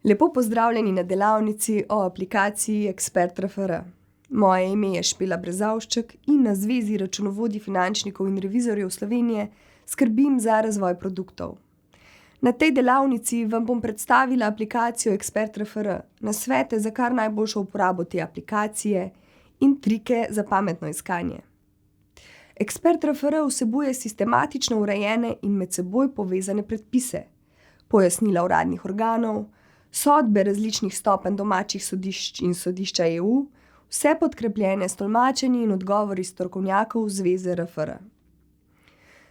Lepo pozdravljeni na delavnici o aplikaciji Ekspert.rfr. Moje ime je Špela Brezavšček in na Zvezi računovodij, finančnikov in revizorjev Slovenije skrbim za razvoj produktov. Na tej delavnici vam bom predstavila aplikacijo Ekspert.rfr, nasvete za kar najboljšo uporabo te aplikacije in trike za pametno iskanje. Ekspert.rfr vsebuje sistematično urejene in med seboj povezane predpise, pojasnila uradnih organov, sodbe različnih stopenj domačih sodišč in sodišča EU, vse podkrepljene s tolmačenji in odgovori strokovnjakov Zveze RFR.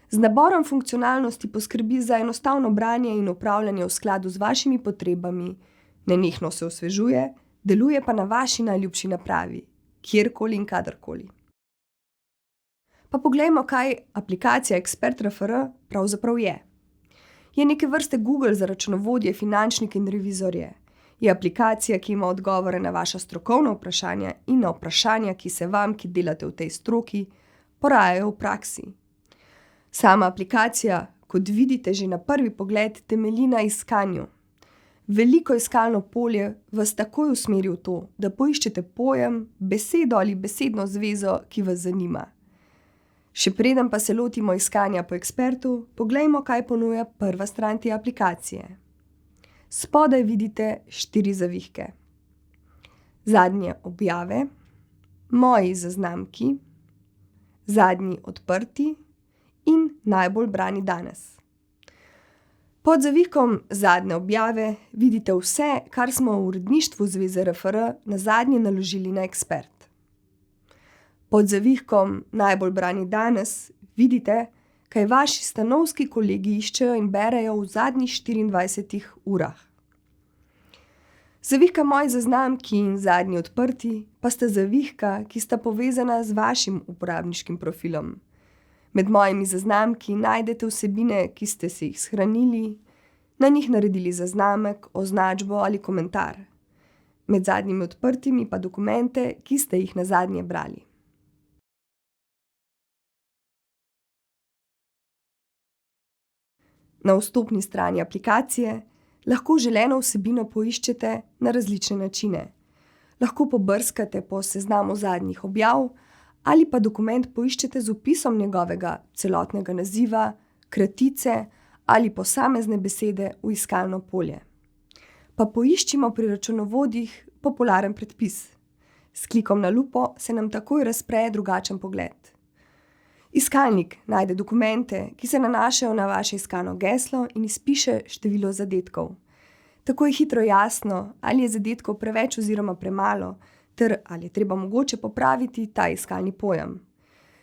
Z naborom funkcionalnosti poskrbi za enostavno branje in upravljanje v skladu z vašimi potrebami, nenehno se osvežuje, deluje pa na vaši najljubši napravi, kjerkoli in kadarkoli. Pa poglejmo, kaj aplikacija Ekspert.rfr pravzaprav je. Je neke vrste Google za računovodje, finančnike in revizorje. Je aplikacija, ki ima odgovore na vaša strokovna vprašanja in na vprašanja, ki se vam, ki delate v tej stroki, porajajo v praksi. Sama aplikacija, kot vidite že na prvi pogled, temelji na iskanju. Veliko iskalno polje vas takoj usmeri v to, da poiščete pojem, besedo ali besedno zvezo, ki vas zanima. Še preden pa se lotimo iskanja po ekspertu, poglejmo, kaj ponuja prva stran te aplikacije. Spodaj vidite 4 zavihke. Zadnje objave, moji zaznamki, zadnji odprti in najbolj brani danes. Pod zavihkom zadnje objave vidite vse, kar smo v uredništvu Zveze RFR nazadnje naložili na Ekspert. Pod zavihkom najbolj brani danes vidite, kaj vaši stanovski kolegi iščejo in berejo v zadnjih 24 urah. Zavihka moji zaznamki in zadnji odprti pa sta zavihka, ki sta povezana z vašim uporabniškim profilom. Med mojimi zaznamki najdete vsebine, ki ste si jih shranili, na njih naredili zaznamek, označbo ali komentar. Med zadnjimi odprtimi pa dokumente, ki ste jih nazadnje brali. Na vstopni strani aplikacije lahko želeno vsebino poiščete na različne načine. Lahko pobrskate po seznamu zadnjih objav ali pa dokument poiščete z vpisom njegovega celotnega naziva, kratice ali posamezne besede v iskalno polje. Pa poiščimo pri računovodjih popularen predpis. S klikom na lupo se nam takoj razpre drugačen pogled. Iskalnik najde dokumente, ki se nanašajo na vaše iskano geslo in izpiše število zadetkov. Tako je hitro jasno, ali je zadetkov preveč oziroma premalo, ter ali je treba mogoče popraviti ta iskalni pojem.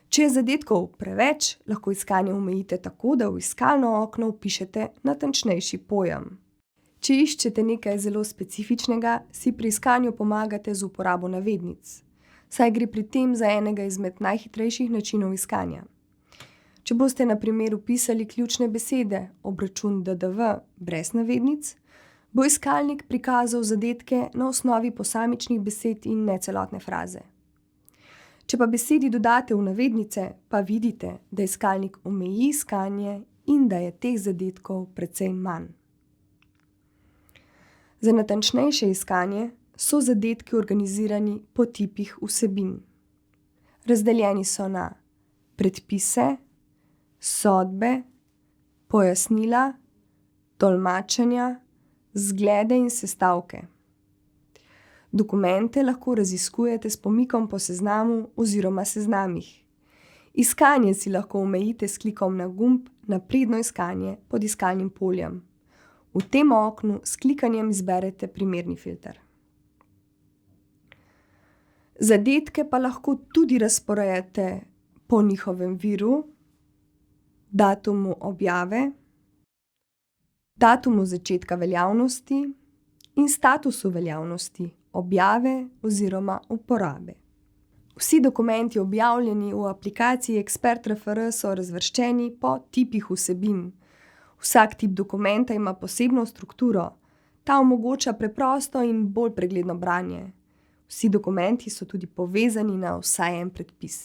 Če je zadetkov preveč, lahko iskanje omejite tako, da v iskalno okno vpišete natančnejši pojem. Če iščete nekaj zelo specifičnega, si pri iskanju pomagate z uporabo navednic, saj gre pri tem za enega izmed najhitrejših načinov iskanja. Če boste na primer vpisali ključne besede obračun DDV brez navednic, bo iskalnik prikazal zadetke na osnovi posamičnih besed in ne celotne fraze. Če pa besedi dodate v navednice, pa vidite, da iskalnik omeji iskanje in da je teh zadetkov precej manj. Za natančnejše iskanje so zadetki organizirani po tipih vsebin. Razdeljeni so na predpise, sodbe, pojasnila, tolmačenja, zglede in sestavke. Dokumente lahko raziskujete s pomikom po seznamu oziroma seznamih. Iskanje si lahko omejite s klikom na gumb Napredno iskanje pod iskalnim poljem. V tem oknu s klikanjem izberete primerni filter. Zadetke pa lahko tudi razporejate po njihovem viru, datumu objave, datumu začetka veljavnosti in statusu veljavnosti objave oziroma uporabe. Vsi dokumenti objavljeni v aplikaciji Ekspert.rfr so razvrščeni po tipih vsebin. Vsak tip dokumenta ima posebno strukturo, ta omogoča preprosto in bolj pregledno branje. Vsi dokumenti so tudi povezani na vsaj en predpis.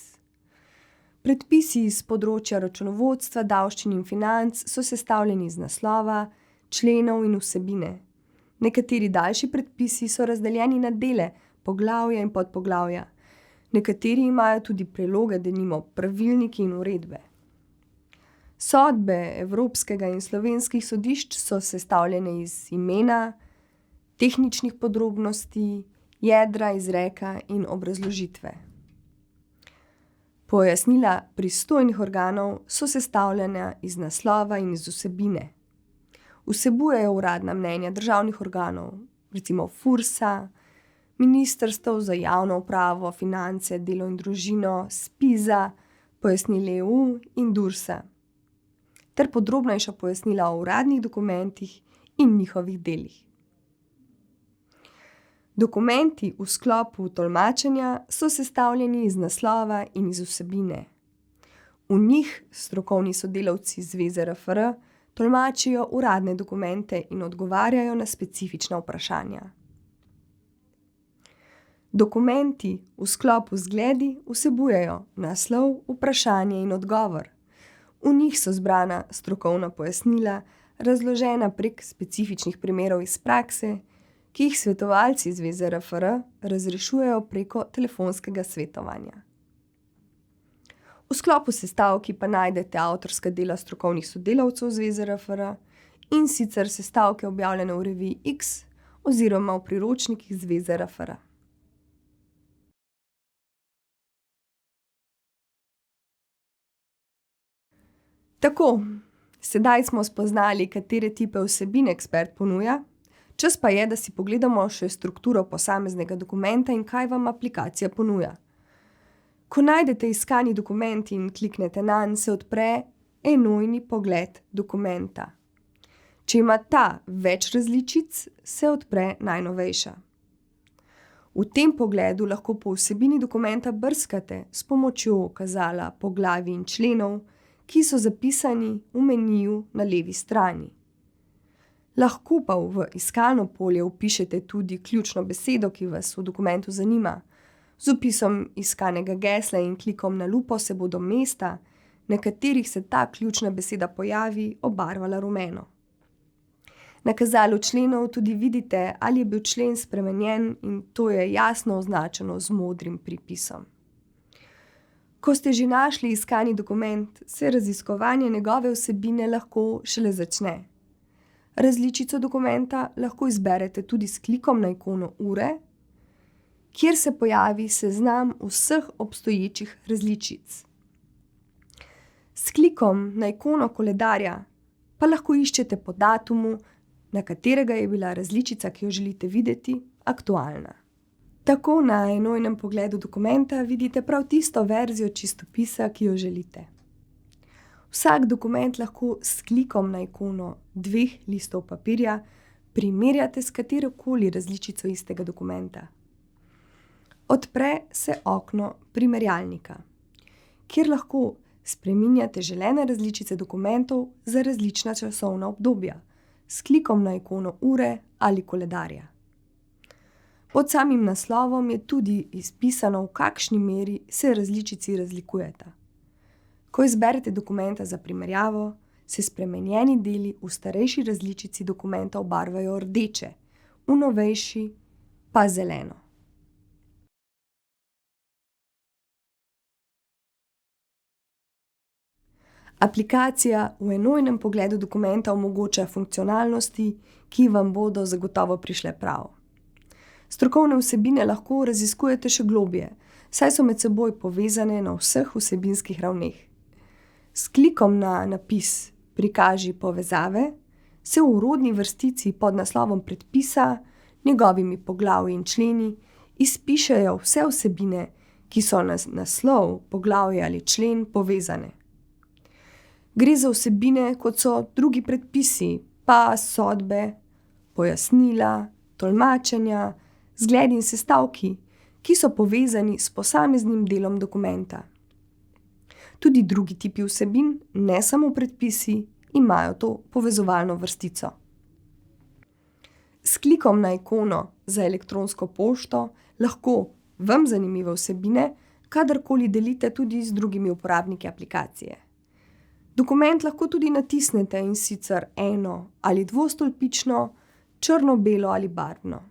Predpisi iz področja računovodstva, davščin in financ so sestavljeni iz naslova, členov in vsebine. Nekateri daljši predpisi so razdeljeni na dele, poglavja in podpoglavja. Nekateri imajo tudi priloge, denimo pravilniki in uredbe. Sodbe evropskega in slovenskih sodišč so sestavljene iz imena, tehničnih podrobnosti, jedra izreka in obrazložitve. Pojasnila pristojnih organov so sestavljena iz naslova in iz vsebine. Vsebujejo uradna mnenja državnih organov, recimo FURS-a, ministrstev za javno upravo, finance, delo in družino, SPIZ-a, pojasnil EU in DURS-a, ter podrobnejša pojasnila o uradnih dokumentih in njihovih delih. Dokumenti v sklopu tolmačenja so sestavljeni iz naslova in iz vsebine. V njih strokovni sodelavci Zveze RFR tolmačijo uradne dokumente in odgovarjajo na specifična vprašanja. Dokumenti v sklopu zgledi vsebujejo naslov, vprašanje in odgovor. V njih so zbrana strokovna pojasnila, razložena prek specifičnih primerov iz prakse, ki jih svetovalci Zveze RFR razrešujejo preko telefonskega svetovanja. V sklopu sestavki pa najdete avtorska dela strokovnih sodelavcev Zveze RFR, in sicer sestavke objavljene v reviji X oziroma v priročnikih Zveze RFR. Tako, sedaj smo spoznali, katere tipe vsebin ekspert ponuja, čas pa je, da si pogledamo še strukturo posameznega dokumenta in kaj vam aplikacija ponuja. Ko najdete iskani dokument in kliknete nanj, se odpre enojni pogled dokumenta. Če ima ta več različic, se odpre najnovejša. V tem pogledu lahko po vsebini dokumenta brskate s pomočjo kazala poglavij in členov, ki so zapisani v meniju na levi strani. Lahko pa v iskalno polje vpišete tudi ključno besedo, ki vas v dokumentu zanima. Z vpisom iskanega gesla in klikom na lupo se bodo mesta, na katerih se ta ključna beseda pojavi, obarvala rumeno. Na kazalu členov tudi vidite, ali je bil člen spremenjen, in to je jasno označeno z modrim pripisom. Ko ste že našli iskani dokument, se raziskovanje njegove vsebine lahko šele začne. Različico dokumenta lahko izberete tudi s klikom na ikono ure, kjer se pojavi seznam vseh obstoječih različic. S klikom na ikono koledarja pa lahko iščete po datumu, na katerega je bila različica, ki jo želite videti, aktualna. Tako na enojnem pogledu dokumenta vidite prav tisto verzijo čistopisa, ki jo želite. Vsak dokument lahko s klikom na ikono 2 listov papirja primerjate s katerokoli različico istega dokumenta. Odpre se okno primerjalnika, kjer lahko spreminjate želene različice dokumentov za različna časovna obdobja s klikom na ikono ure ali koledarja. Pod samim naslovom je tudi izpisano, v kakšni meri se različici razlikujeta. Ko izberete dokumenta za primerjavo, se spremenjeni deli v starejši različici dokumenta obarvajo rdeče, v novejši pa zeleno. Aplikacija v enojnem pogledu dokumenta omogoča funkcionalnosti, ki vam bodo zagotovo prišle prav. Strokovne vsebine lahko raziskujete še globje, saj so med seboj povezane na vseh vsebinskih ravneh. S klikom na napis Prikaži povezave se v urodni vrstici pod naslovom predpisa, njegovimi poglavji in členi izpišejo vse vsebine, ki so na naslov, poglavje ali člen povezane. Gre za vsebine, kot so drugi predpisi, pa sodbe, pojasnila, tolmačenja, zgledi in sestavki, ki so povezani s posameznim delom dokumenta. Tudi drugi tipi vsebin, ne samo predpisi, imajo to povezovalno vrstico. S klikom na ikono za elektronsko pošto lahko vam zanimive vsebine kadarkoli delite tudi z drugimi uporabniki aplikacije. Dokument lahko tudi natisnete, in sicer eno- ali dvostolpično, črno, belo ali barvno.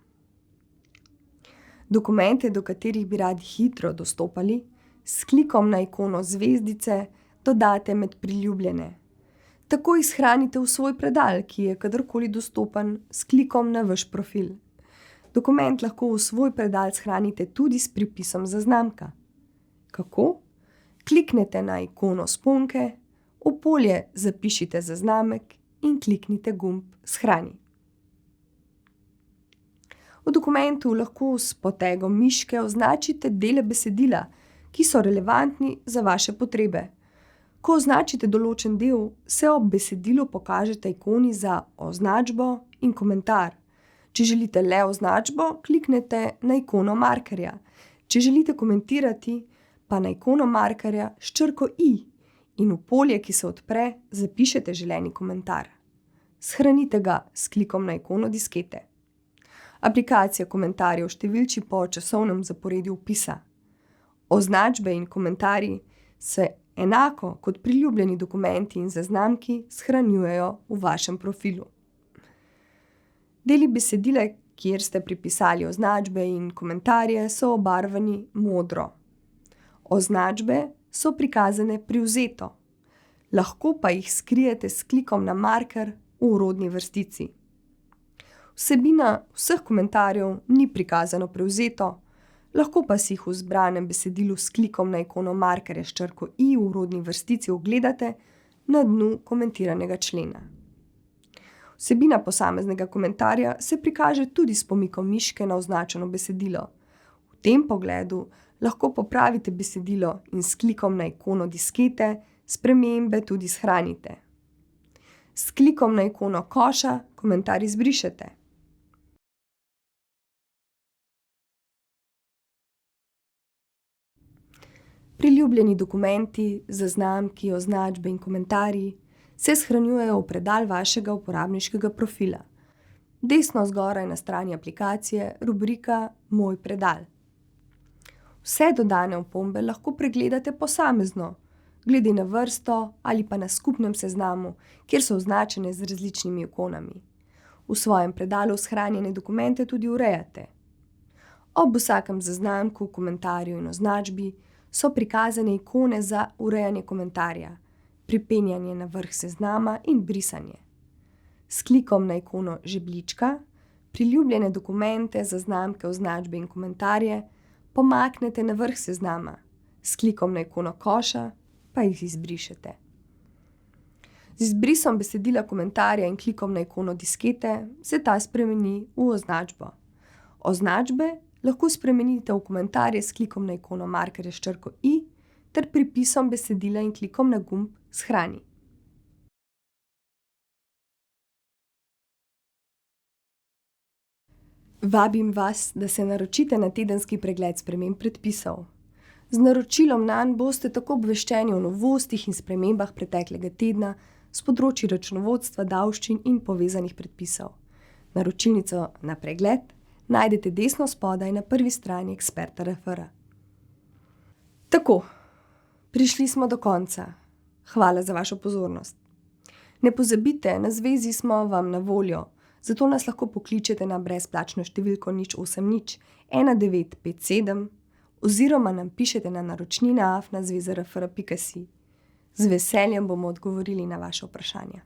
Dokumente, do katerih bi radi hitro dostopali, s klikom na ikono zvezdice dodate med priljubljene. Tako jih shranite v svoj predal, ki je kadarkoli dostopen s klikom na vaš profil. Dokument lahko v svoj predal shranite tudi s pripisom zaznamka. Kako? Kliknete na ikono sponke, v polje zapišite zaznamek in kliknite gumb Shrani. V dokumentu lahko s potegom miške označite dele besedila, ki so relevantni za vaše potrebe. Ko označite določen del, se ob besedilu pokažete ikoni za označbo in komentar. Če želite le označbo, kliknete na ikono markerja. Če želite komentirati, pa na ikono markerja s črko i in v polje, ki se odpre, zapišete želeni komentar. Shranite ga s klikom na ikono diskete. Aplikacija komentarjev številči po časovnem zaporedju vpisa. Označbe in komentarji se enako kot priljubljeni dokumenti in zaznamki shranjujejo v vašem profilu. Deli besedila, kjer ste pripisali označbe in komentarje, so obarvani modro. Označbe so prikazane privzeto, lahko pa jih skrijete s klikom na marker v rodni vrstici. Vsebina vseh komentarjev ni prikazano privzeto, lahko pa si jih v zbranem besedilu s klikom na ikono markerja s črko i v rodni vrstici ogledate na dnu komentiranega člena. Vsebina posameznega komentarja se prikaže tudi s pomikom miške na označeno besedilo. V tem pogledu lahko popravite besedilo in s klikom na ikono diskete spremembe tudi shranite. S klikom na ikono koša komentar izbrišete. Priljubljeni dokumenti, zaznamki, označbe in komentarji se shranjujejo v predal vašega uporabniškega profila. Desno zgoraj na strani aplikacije rubrika Moj predal. Vse dodane opombe lahko pregledate posamezno, glede na vrsto ali pa na skupnem seznamu, kjer so označene z različnimi ikonami. V svojem predalu shranjene dokumente tudi urejate. Ob vsakem zaznamku, komentarju in označbi so prikazane ikone za urejanje komentarja, pripenjanje na vrh seznama in brisanje. S klikom na ikono žebljička priljubljene dokumente, zaznamke, označbe in komentarje pomaknete na vrh seznama, s klikom na ikono koša pa jih izbrišete. Z izbrisom besedila komentarja in klikom na ikono diskete se ta spremeni v označbo. Označbe lahko spremenite v komentarje s klikom na ikono markerja s črko i ter pripisom besedila in klikom na gumb Shrani. Vabim vas, da se naročite na tedenski pregled sprememb predpisov. Z naročilom nanj boste tako obveščeni o novostih in spremembah preteklega tedna s področji računovodstva, davščin in povezanih predpisov. Naročilnico na pregled najdete desno spodaj na prvi strani Eksperta.rfr. Tako, prišli smo do konca. Hvala za vašo pozornost. Ne pozabite, na zvezi smo vam na voljo, zato nas lahko pokličete na brezplačno številko 080 1957 oziroma nam pišete na naročnina@zvezarfr.si. Z veseljem bomo odgovorili na vaše vprašanja.